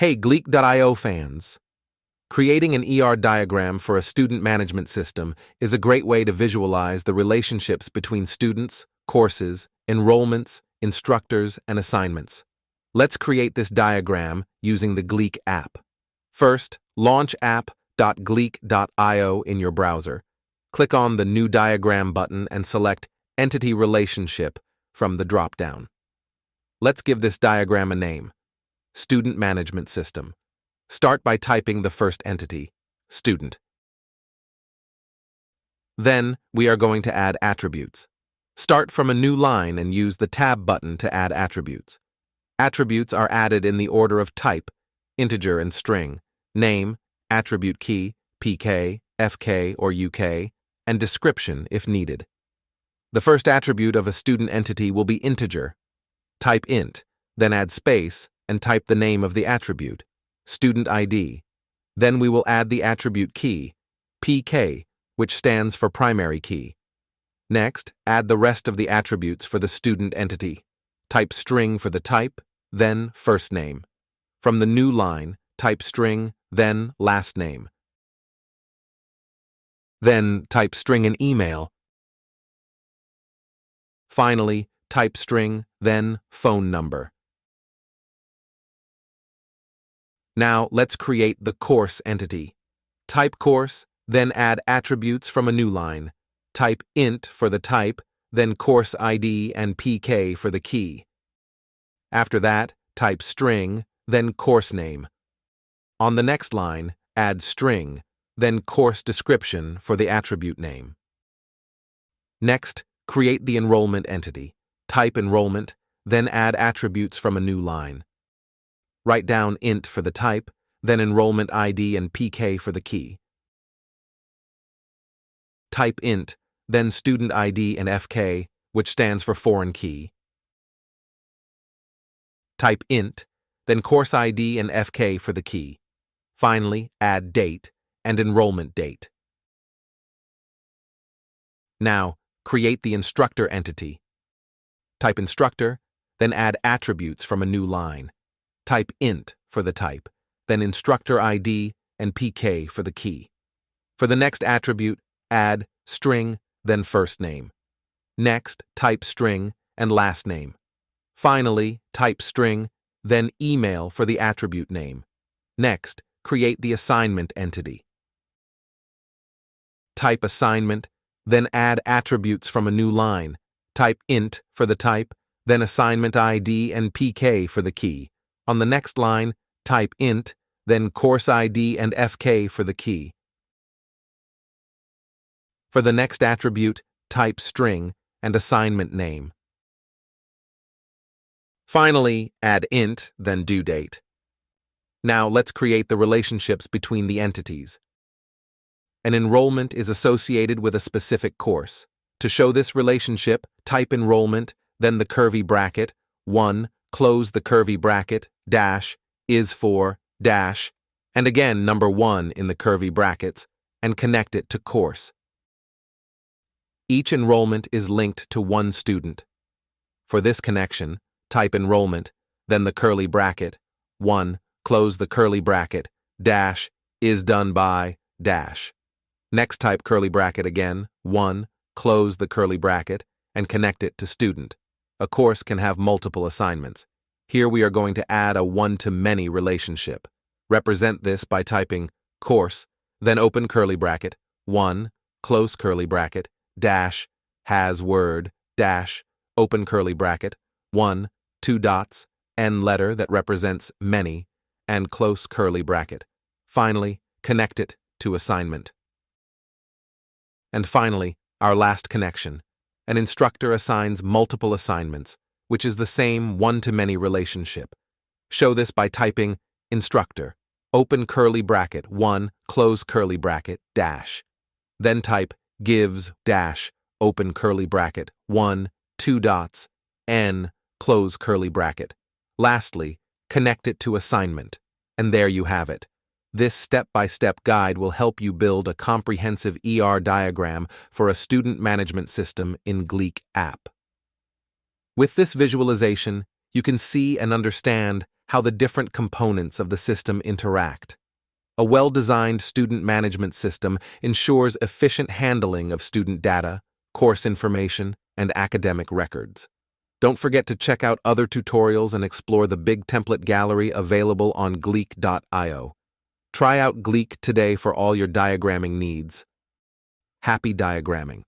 Hey Gleek.io fans! Creating an ER diagram for a student management system is a great way to visualize the relationships between students, courses, enrollments, instructors, and assignments. Let's create this diagram using the Gleek app. First, launch app.gleek.io in your browser. Click on the New Diagram button and select Entity Relationship from the dropdown. Let's give this diagram a name: Student Management System. Start by typing the first entity, student. Then, we are going to add attributes. Start from a new line and use the Tab button to add attributes. Attributes are added in the order of type, integer and string, name, attribute key, PK, FK or UK, and description if needed. The first attribute of a student entity will be integer. Type int, then add space, and type the name of the attribute, StudentID. Then we will add the attribute key, PK, which stands for primary key. Next, add the rest of the attributes for the student entity. Type string for the type, then first name. From the new line, type string, then last name. Then type string and email. Finally, type string, then phone number. Now let's create the course entity. Type course, then add attributes from a new line. Type int for the type, then course ID and PK for the key. After that, type string, then course name. On the next line, add string, then course description for the attribute name. Next, create the enrollment entity. Type enrollment, then add attributes from a new line. Write down int for the type, then enrollment ID and PK for the key. Type int, then student ID and FK, which stands for foreign key. Type int, then course ID and FK for the key. Finally, add date and enrollment date. Now, create the instructor entity. Type instructor, then add attributes from a new line. Type int for the type, then instructor ID and PK for the key. For the next attribute, add string, then first name. Next, type string and last name. Finally, type string, then email for the attribute name. Next, create the assignment entity. Type assignment, then add attributes from a new line. Type int for the type, then assignment ID and PK for the key. On the next line, type int, then course ID and FK for the key. For the next attribute, type string and assignment name. Finally, add int, then due date. Now let's create the relationships between the entities. An enrollment is associated with a specific course. To show this relationship, type enrollment, then the curly bracket, 1, close the curly bracket, dash, is for, dash, and again number 1 in the curly brackets, and connect it to course. Each enrollment is linked to one student. For this connection, type enrollment, then the curly bracket, 1, close the curly bracket, dash, is done by, dash. Next type curly bracket again, 1, close the curly bracket, and connect it to student. A course can have multiple assignments. Here we are going to add a one-to-many relationship. Represent this by typing course, then open curly bracket, 1, close curly bracket, dash, has word, dash, open curly bracket, 1, 2 dots, n letter that represents many, and close curly bracket. Finally, connect it to assignment. And finally, our last connection. An instructor assigns multiple assignments, which is the same one-to-many relationship. Show this by typing instructor, open curly bracket, 1, close curly bracket, dash. Then type gives, dash, open curly bracket, 1, 2 dots, n, close curly bracket. Lastly, connect it to assignment. And there you have it. This step-by-step guide will help you build a comprehensive ER diagram for a student management system in Gleek app. With this visualization, you can see and understand how the different components of the system interact. A well-designed student management system ensures efficient handling of student data, course information, and academic records. Don't forget to check out other tutorials and explore the big template gallery available on Gleek.io. Try out Gleek today for all your diagramming needs. Happy diagramming!